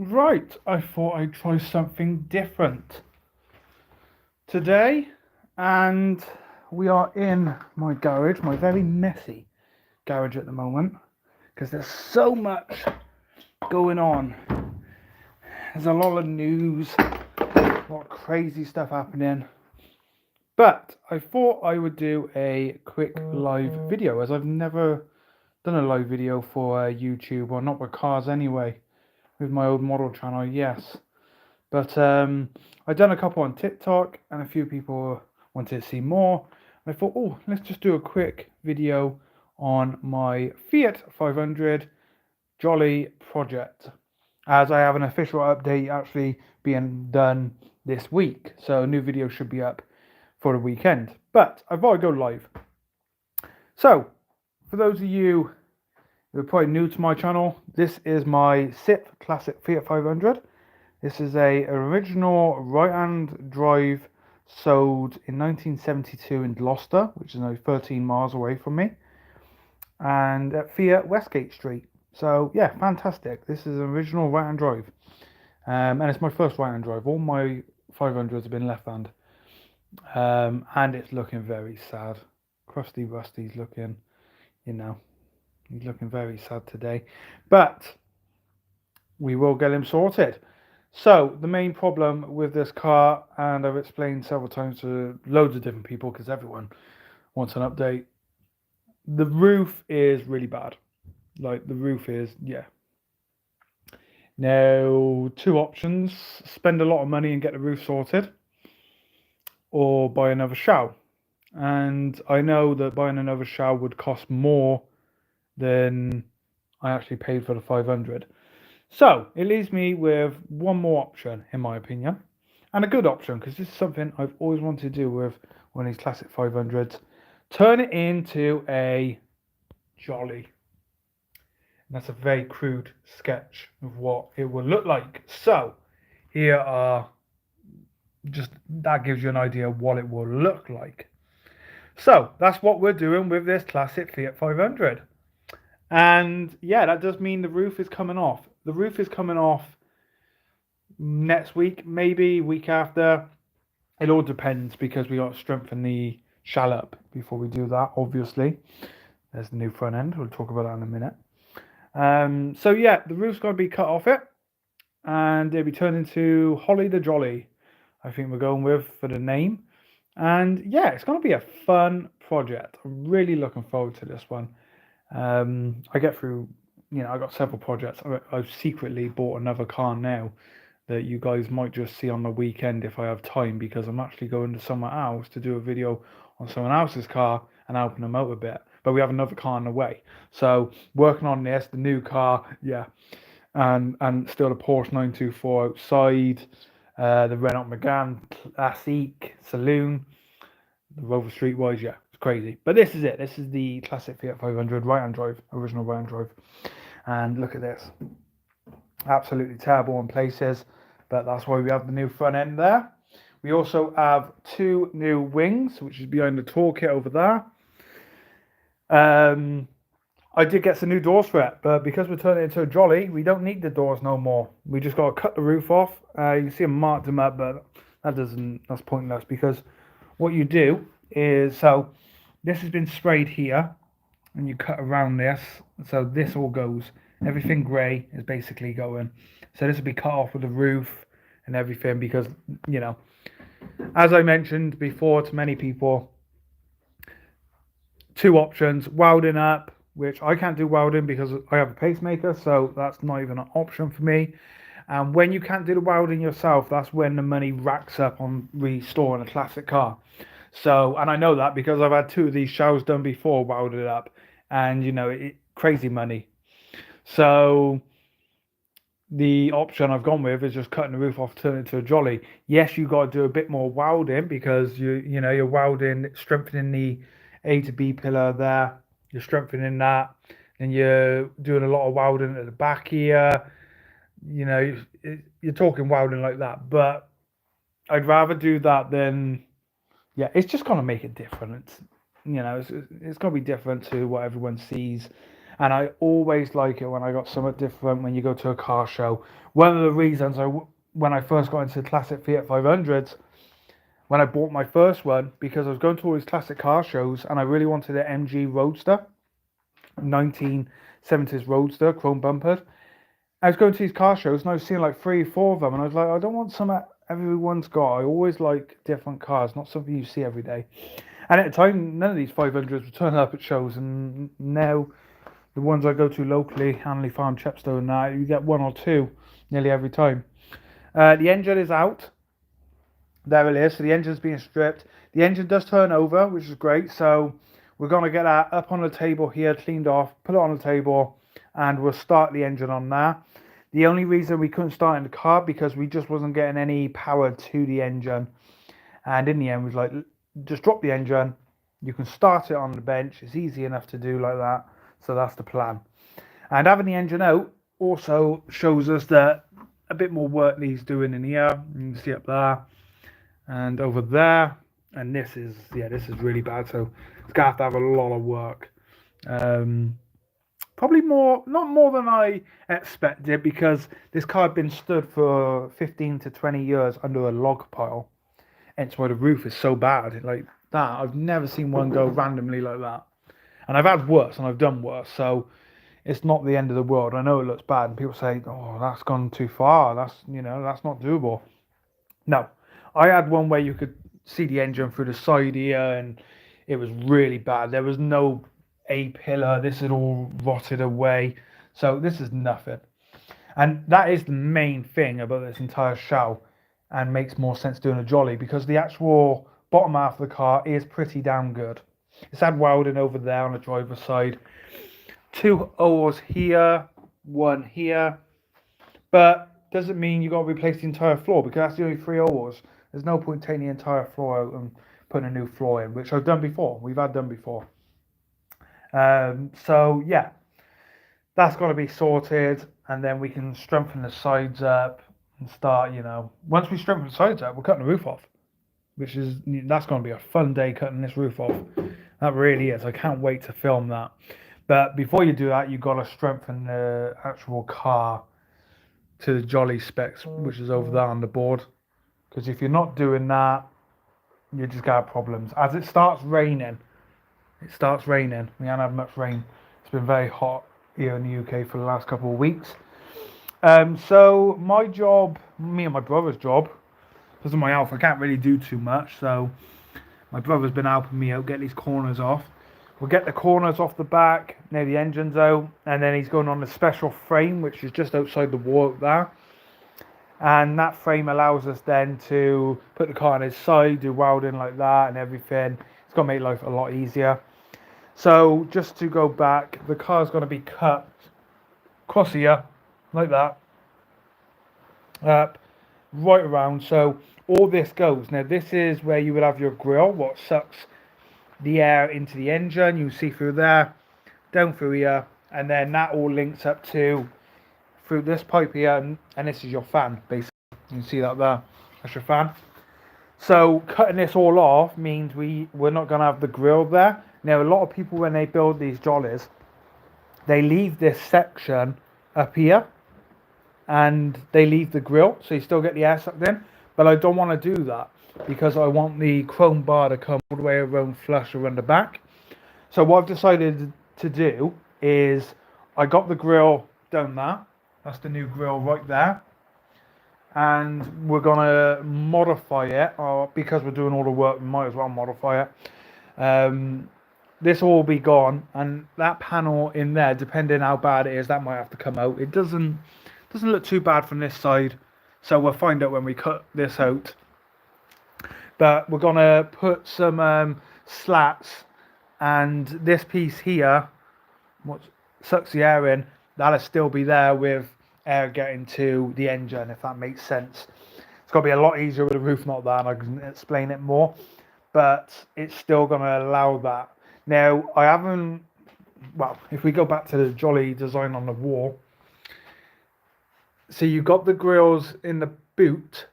Right, I thought I'd try something different today, and we are in my garage, my very messy garage at the moment, because there's so much going on. There's a lot of news, a lot of crazy stuff happening. But I thought I would do a quick live video, as I've never done a live video for YouTube, or not with cars anyway. With my old model channel, yes. But I've done a couple on TikTok, and a few people wanted to see more. And I thought, oh, let's just do a quick video on my Fiat 500 Jolly project, as I have an official update actually being done this week. So a new video should be up for the weekend. But I thought I'd go live. So, for those of you who are probably new to my channel, this is my SIP Classic Fiat 500. This is a original right-hand drive sold in 1972 in Gloucester, which is only 13 miles away from me, and at Fiat Westgate Street. So yeah, fantastic. This is an original right-hand drive, and it's my first right-hand drive. All my 500s have been left-hand, and it's looking very sad. Crusty Rusty's looking, he's looking very sad today, but we will get him sorted. So the main problem with this car, and I've explained several times to loads of different people because everyone wants an update, the roof is really bad. Like, the roof is, yeah. Now, two options: spend a lot of money and get the roof sorted, or buy another shell. And I know that buying another shell would cost more than I actually paid for the 500. So it leaves me with one more option, in my opinion, and a good option, because this is something I've always wanted to do with one of these classic 500s. Turn it into a Jolly. And that's a very crude sketch of what it will look like. So here are just, that gives you an idea of what it will look like. So that's what we're doing with this classic Fiat 500. And yeah, that does mean the roof is coming off. The roof is coming off next week, maybe week after. It all depends, because we got to strengthen the shell up before we do that, obviously. There's the new front end. We'll talk about that in a minute. So yeah, the roof's going to be cut off it, and it'll be turned into Holly the Jolly, I think we're going with for the name. And yeah, it's going to be a fun project. I'm really looking forward to this one. I get through, I got several projects. I've secretly bought another car now that you guys might just see on the weekend if I have time, because I'm actually going to someone else to do a video on someone else's car and helping them out a bit. But we have another car on the way. So working on this, the new car, yeah. And still the Porsche 924 outside, the Renault Megane Classique Saloon, the Rover Streetwise, yeah. Crazy. But this is it. This is the classic Fiat 500 right-hand drive, original right-hand drive. And look at this. Absolutely terrible in places, but that's why we have the new front end there. We also have two new wings, which is behind the toolkit over there. I did get some new doors for it, but because we're turning it into a Jolly, we don't need the doors no more. We just got to cut the roof off. You can see I marked them up, but that's pointless, because what you do is, so this has been sprayed here, and you cut around this, so this all goes. Everything grey is basically going. So this will be cut off with the roof and everything, because, as I mentioned before to many people, two options: welding up, which I can't do welding because I have a pacemaker, so that's not even an option for me. And when you can't do the welding yourself, that's when the money racks up on restoring a classic car. So, and I know that because I've had two of these shells done before, welded up, and crazy money. So the option I've gone with is just cutting the roof off, turning it into a Jolly. Yes, you got to do a bit more welding, because you're welding, strengthening the A to B pillar there. You're strengthening that, and you're doing a lot of welding at the back here. You're talking welding like that, but I'd rather do that than, yeah, it's just gonna make it different. It's gonna be different to what everyone sees. And I always like it when I got something different when you go to a car show. One of the reasons when I first got into classic Fiat 500s, when I bought my first one, because I was going to all these classic car shows and I really wanted an MG Roadster, 1970s Roadster, chrome bumpered. I was going to these car shows and I was seeing like 3, 4 of them, and I was like, I don't want something everyone's got. I always like different cars, not something you see every day. And at the time, none of these 500s were turning up at shows, and now the ones I go to locally, Hanley Farm, Chepstow, and that, you get 1 or 2 nearly every time. The engine is out. There it is. So the engine's being stripped. The engine does turn over, which is great. So we're going to get that up on the table here, cleaned off, put it on the table, and we'll start the engine on there. The only reason we couldn't start in the car because we just wasn't getting any power to the engine. And in the end, we was like, just drop the engine. You can start it on the bench. It's easy enough to do like that. So that's the plan. And having the engine out also shows us that a bit more work needs doing in here. You can see up there and over there. And this is really bad. So it's going to have a lot of work. Probably not more than I expected, because this car had been stood for 15 to 20 years under a log pile. Hence why the roof is so bad. Like that, I've never seen one go randomly like that. And I've had worse and I've done worse. So it's not the end of the world. I know it looks bad and people say, oh, that's gone too far. That's not doable. No, I had one where you could see the engine through the side here and it was really bad. There was no A-pillar. This had all rotted away. So this is nothing. And that is the main thing about this entire show, and makes more sense doing a jolly, because the actual bottom half of the car is pretty damn good. It's had welding over there on the driver's side. 2 holes here, 1 here. But doesn't mean you got to replace the entire floor, because that's the only 3 holes. There's no point taking the entire floor out and putting a new floor in, which I've done before. We've had done before. So yeah, that's got to be sorted, and then we can strengthen the sides up and start, once we strengthen the sides up, we're cutting the roof off, that's going to be a fun day, cutting this roof off. That really is. I can't wait to film that. But before you do that, you've got to strengthen the actual car to the jolly specs, which is over there on the board. Because if you're not doing that, you just got problems. As it starts raining, we haven't had much rain. It's been very hot here in the UK for the last couple of weeks. So my job, me and my brother's job, because of my health, I can't really do too much. So my brother's been helping me out get these corners off. We'll get the corners off the back, now the engine's out, and then he's going on the special frame, which is just outside the wall out there. And that frame allows us then to put the car on its side, do welding like that and everything. It's going to make life a lot easier. So just to go back, the car's going to be cut across here, like that, up, right around. So all this goes. Now this is where you would have your grill, what sucks the air into the engine. You see through there, down through here, and then that all links up to through this pipe here, and this is your fan, basically. You can see that there, that's your fan. So cutting this all off means we're not going to have the grill there. Now a lot of people, when they build these jollies, they leave this section up here and they leave the grill, so you still get the air sucked in. But I don't want to do that, because I want the chrome bar to come all the way around flush around the back. So what I've decided to do is I got the grill down there. That's the new grill right there. And we're going to modify it, or because we're doing all the work, we might as well modify it. This will all be gone, and that panel in there, depending how bad it is, that might have to come out. It doesn't look too bad from this side, so we'll find out when we cut this out. But we're going to put some slats, and this piece here, what sucks the air in, that'll still be there with air getting to the engine, if that makes sense. It's going to be a lot easier with the roof not there, and I can explain it more, but it's still going to allow that. Now, I haven't, well, if we go back to the jolly design on the wall, so you've got the grills in the boot,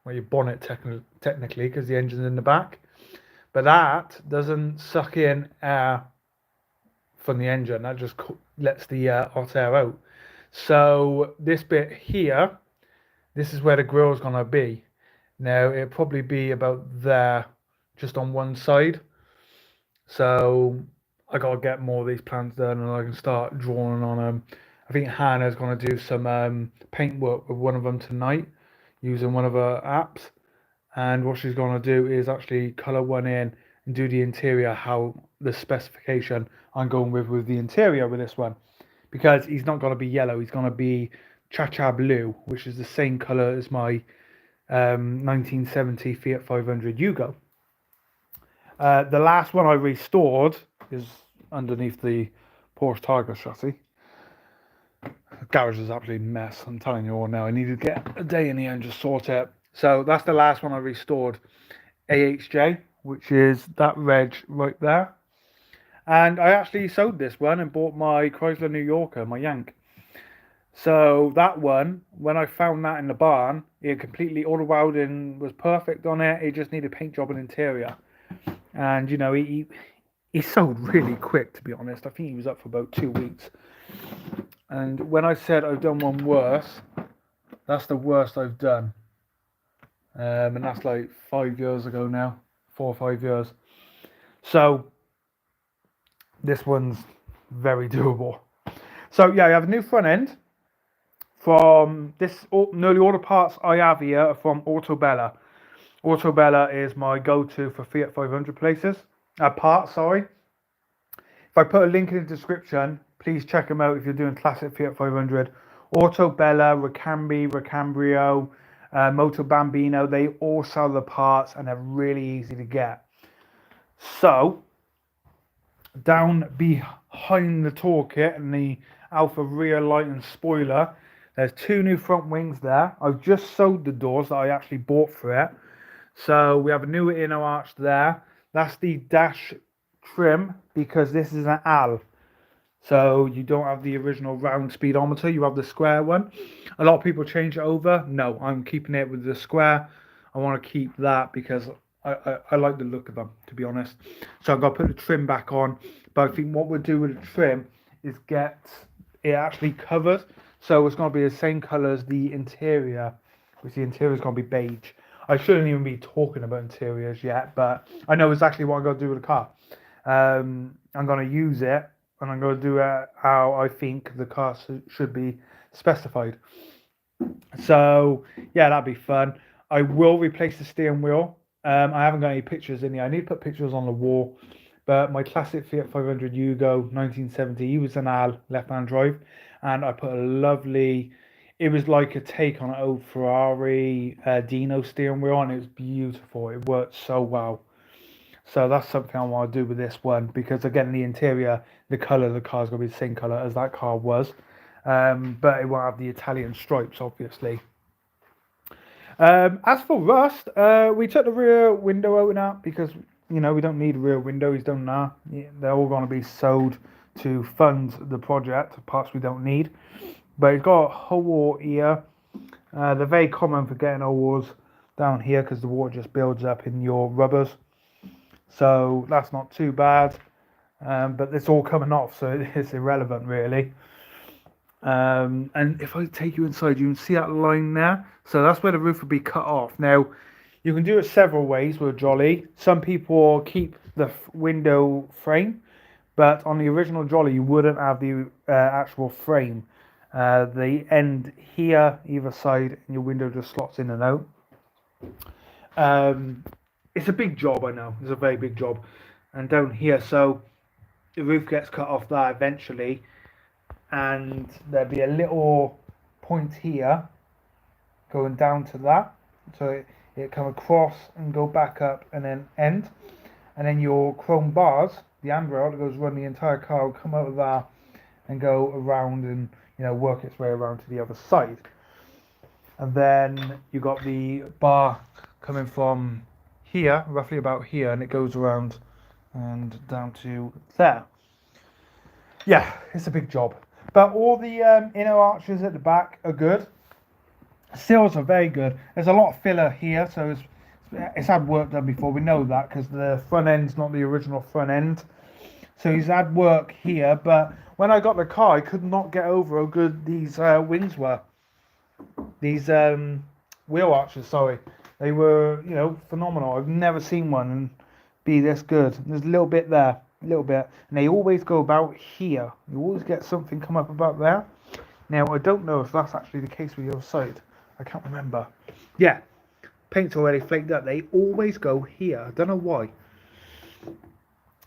or your bonnet technically, because the engine's in the back, but that doesn't suck in air from the engine. That just lets the hot air out. So this bit here, this is where the grill's gonna be. Now it'll probably be about there, just on one side. So I gotta get more of these plans done, and I can start drawing on them. I think Hannah's gonna do some paint work with one of them tonight, using one of her apps. And what she's gonna do is actually color one in and do the interior, how the specification I'm going with the interior with this one, because he's not gonna be yellow. He's gonna be cha-cha blue, which is the same color as my 1970 Fiat 500 Yugo. The last one I restored is underneath the Porsche Tiger chassis. The garage is absolutely a mess, I'm telling you all now. I need to get a day in here and just sort it. So that's the last one I restored, AHJ, which is that reg right there. And I actually sold this one and bought my Chrysler New Yorker, my Yank. So that one, when I found that in the barn, it completely, all the welding was perfect on it. It just needed paint job and interior. And, you know, he sold really quick, to be honest. I think he was up for about 2 weeks. And when I said I've done one worse, that's the worst I've done. And that's like 5 years ago now, 4 or 5 years. So this one's very doable. So yeah, I have a new front end from this. Nearly all the parts I have here are from Autobella. Autobella is my go-to for Fiat 500 parts. Sorry. If I put a link in the description, please check them out if you're doing classic Fiat 500. Autobella, Ricambrio, Moto Bambino, they all sell the parts and they're really easy to get. So, down behind the toolkit and the Alpha rear light and spoiler, there's 2 new front wings there. I've just sold the doors that I actually bought for it. So we have a new inner arch there. That's the dash trim, because this is an AL. So you don't have the original round speedometer, you have the square one. A lot of people change it over. No, I'm keeping it with the square. I want to keep that because I like the look of them, to be honest. So I'm going to put the trim back on. But I think what we'll do with the trim is get it actually covered. So it's going to be the same colour as the interior, which the interior is going to be beige. I shouldn't even be talking about interiors yet, but I know exactly what I'm going to do with the car. I'm going to use it, and I'm going to do it how I think the car should be specified. So, yeah, that'd be fun. I will replace the steering wheel. I haven't got any pictures in here. I need to put pictures on the wall. But my classic Fiat 500 Yugo 1970, he was an AL left-hand drive. And I put a lovely... It was like a take on an old Ferrari Dino steering wheel, and it was beautiful. It worked so well. So that's something I want to do with this one, because again, the interior, the colour of the car is going to be the same colour as that car was. But it won't have the Italian stripes, obviously. As for rust, we took the rear window out now because, you know, we don't need a rear window. He's done that. Yeah, they're all going to be sold to fund the project, parts we don't need. But it's got a hole here. They're very common for getting holes down here because the water just builds up in your rubbers. So that's not too bad. But it's all coming off, so it's irrelevant really. And if I take you inside, you can see that line there. So that's where the roof will be cut off. Now, you can do it several ways with a Jolly. Some people keep the window frame, but on the original Jolly, you wouldn't have the actual frame. The end here, either side, and your window just slots in and out. It's a big job, I know. It's a very big job. And down here, so the roof gets cut off there eventually. And there'll be a little point here going down to that. So it come across and go back up and then end. And then your chrome bars, the handrail that goes around the entire car, will come out of there and go around and, you know, work its way around to the other side. And then you got the bar coming from here, roughly about here, and it goes around and down to there. Yeah, it's a big job. But all the inner arches at the back are good. Seals are very good. There's a lot of filler here, so it's had work done before. We know that because the front end's not the original front end. So he's had work here, but when I got the car, I could not get over how good these wings were. These wheel arches, sorry. They were, phenomenal. I've never seen one be this good. There's a little bit there, a little bit. And they always go about here. You always get something come up about there. Now, I don't know if that's actually the case with your side. I can't remember. Yeah, paint's already flaked up. They always go here. I don't know why.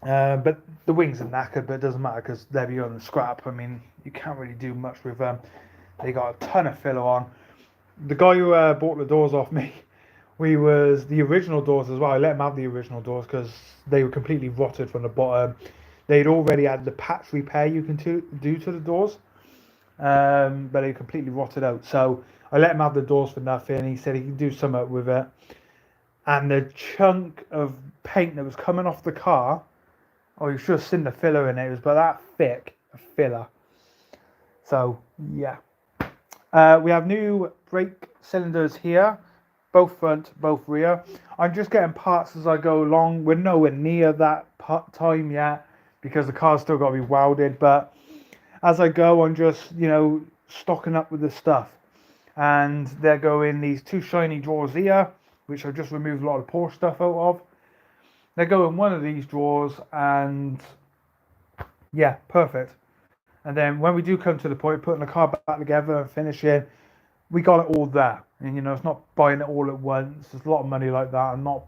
But the wings are knackered, but it doesn't matter because they're beyond the scrap. I mean, you can't really do much with them. They got a ton of filler on. The guy who bought the doors off me, we was the original doors as well. I let him have the original doors because they were completely rotted from the bottom. They'd already had the patch repair you can do to the doors, but they completely rotted out. So I let him have the doors for nothing. He said he could do something with it. And the chunk of paint that was coming off the car, oh, you should have seen the filler in it. It was about that thick, a filler. So, yeah. We have new brake cylinders here, both front, both rear. I'm just getting parts as I go along. We're nowhere near that time yet because the car's still got to be welded. But as I go, I'm just, stocking up with the stuff. And they're going these two shiny drawers here, which I've just removed a lot of Porsche stuff out of. They go in one of these drawers, and yeah, perfect. And then when we do come to the point of putting the car back together and finishing, we got it all there. And it's not buying it all at once. There's a lot of money like that. I'm not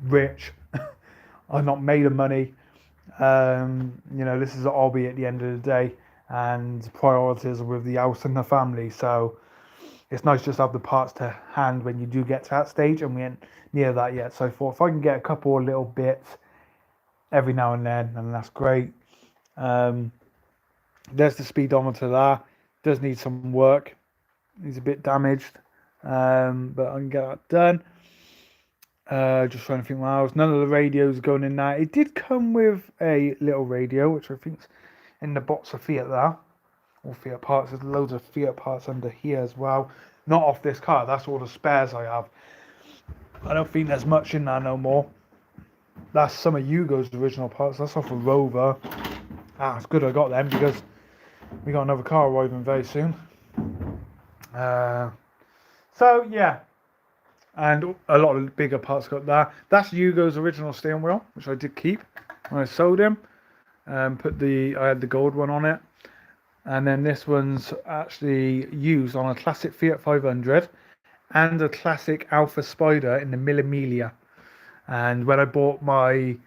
rich. I'm not made of money. This is a hobby at the end of the day, and priorities are with the house and the family. So it's nice just to have the parts to hand when you do get to that stage, and we ain't near that yet. So I thought if I can get a couple of little bits every now and then that's great. There's the speedometer there. Does need some work. He's a bit damaged, but I can get that done. Just trying to think what else. None of the radios going in there. It did come with a little radio, which I think's in the box of Fiat there. All Fiat parts. There's loads of Fiat parts under here as well. Not off this car. That's all the spares I have. I don't think there's much in there no more. That's some of Hugo's original parts. That's off a Rover. It's good I got them because we got another car arriving very soon. So yeah, and a lot of bigger parts got there. That's Hugo's original steering wheel, which I did keep when I sold him. I had the gold one on it, and then this one's actually used on a classic Fiat 500 and a classic Alfa Spider in the Mille Miglia. And when I bought my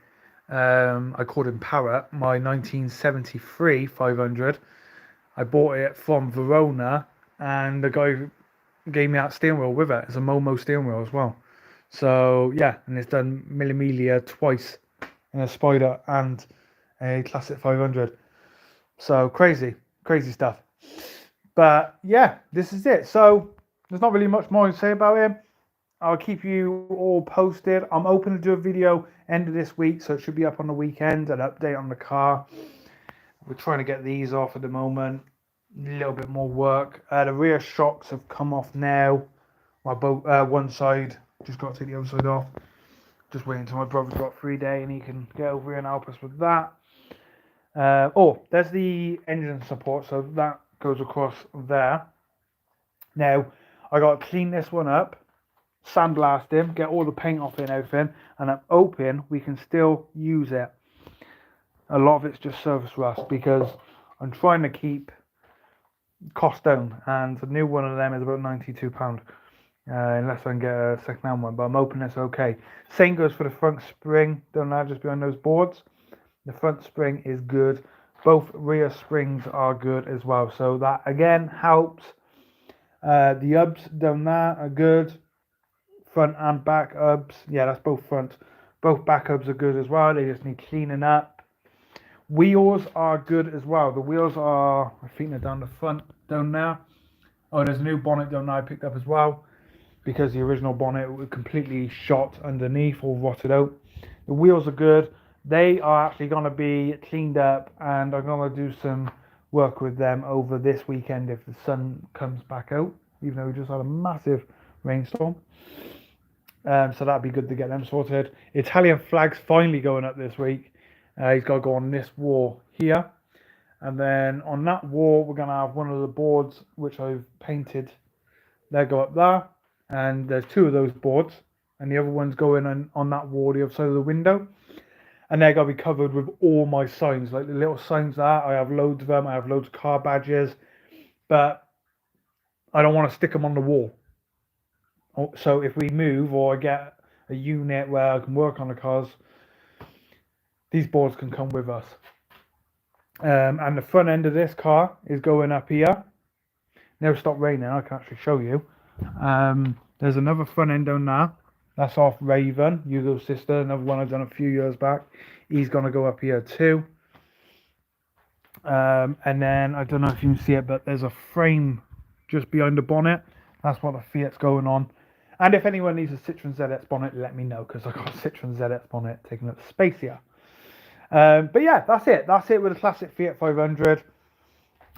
I called him Parrot, my 1973 500. I bought it from Verona, and the guy gave me that steering wheel with it. It's a Momo steering wheel as well. So yeah, and it's done Mille Miglia twice in a Spider and a classic 500. So crazy stuff. But yeah, this is it. So there's not really much more to say about him. I'll keep you all posted. I'm open to do a video end of this week, so it should be up on the weekend, an update on the car. We're trying to get these off at the moment. A little bit more work. The rear shocks have come off now. My one side, just got to take the other side off. Just waiting until my brother's got 3 days and he can get over here and help us with that. There's the engine support, so that goes across there. Now, I got to clean this one up, sandblast him, get all the paint off it and everything, and I'm hoping we can still use it. A lot of it's just surface rust because I'm trying to keep cost down, and the new one of them is about £92, unless I can get a second-hand one, but I'm hoping it's okay. Same goes for the front spring down there just behind those boards. The front spring is good. Both rear springs are good as well, so that again helps. The hubs down there are good. Front and back hubs, yeah, that's both front. Both back hubs are good as well. They just need cleaning up. Wheels are good as well. The wheels are, I think they're down the front, down there. Oh, there's a new bonnet down there I picked up as well, because the original bonnet was completely shot underneath, all rotted out. The wheels are good. They are actually going to be cleaned up, and I'm going to do some work with them over this weekend if the sun comes back out, even though we just had a massive rainstorm. So that'd be good to get them sorted. Italian flags finally going up this week. He's got to go on this wall here. And then on that wall, we're going to have one of the boards, which I've painted. They go up there. And there's two of those boards. And the other one's going on that wall, the other side of the window. And they're going to be covered with all my signs, like the little signs there. I have loads of them. I have loads of car badges. But I don't want to stick them on the wall. So if we move or I get a unit where I can work on the cars, these boards can come with us. And the front end of this car is going up here. Never stopped raining, I can actually show you. There's another front end down there. That's off Raven, Hugo's sister, another one I've done a few years back. He's going to go up here too. And then, I don't know if you can see it, but there's a frame just behind the bonnet. That's what the Fiat's going on. And if anyone needs a Citroen ZX bonnet, let me know, because I've got a Citroen ZX bonnet taking up space here. But yeah, that's it. That's it with the classic Fiat 500.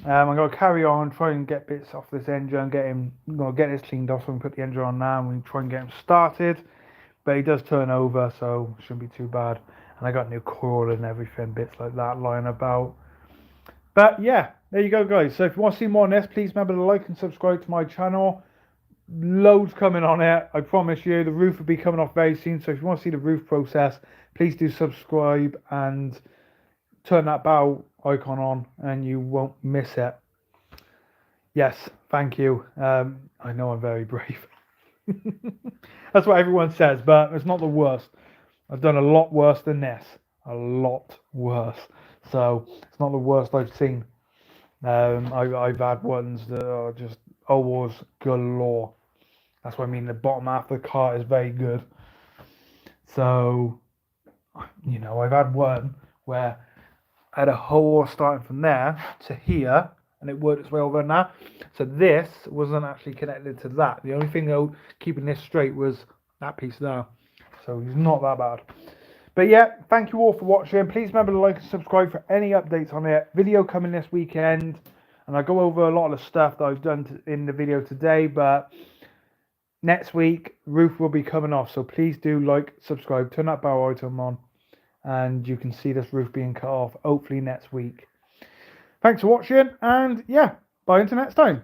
I'm going to carry on, try and get bits off this engine, get this cleaned off, so we can put the engine on now, and we try and get him started. But he does turn over, so it shouldn't be too bad. And I got new coil and everything, bits like that lying about. But yeah, there you go, guys. So if you want to see more on this, please remember to like and subscribe to my channel. Loads coming on it, I promise you. The roof will be coming off very soon, so if you want to see the roof process, please do subscribe and turn that bell icon on and you won't miss it. Yes, thank you. I know I'm very brave. That's what everyone says, but it's not the worst. I've done a lot worse than this. A lot worse. So it's not the worst I've seen. I've had ones that are just awards galore. That's what I mean. The bottom half of the car is very good. So, you know, I've had one where I had a hole starting from there to here, and it worked its way over now. So this wasn't actually connected to that. The only thing though keeping this straight was that piece there. So it's not that bad. But yeah, thank you all for watching. Please remember to like and subscribe for any updates on it. Video coming this weekend. And I go over a lot of the stuff that I've done in the video today. But next week, roof will be coming off. So please do like, subscribe, turn that bell item on. And you can see this roof being cut off, hopefully next week. Thanks for watching. And yeah, bye until next time.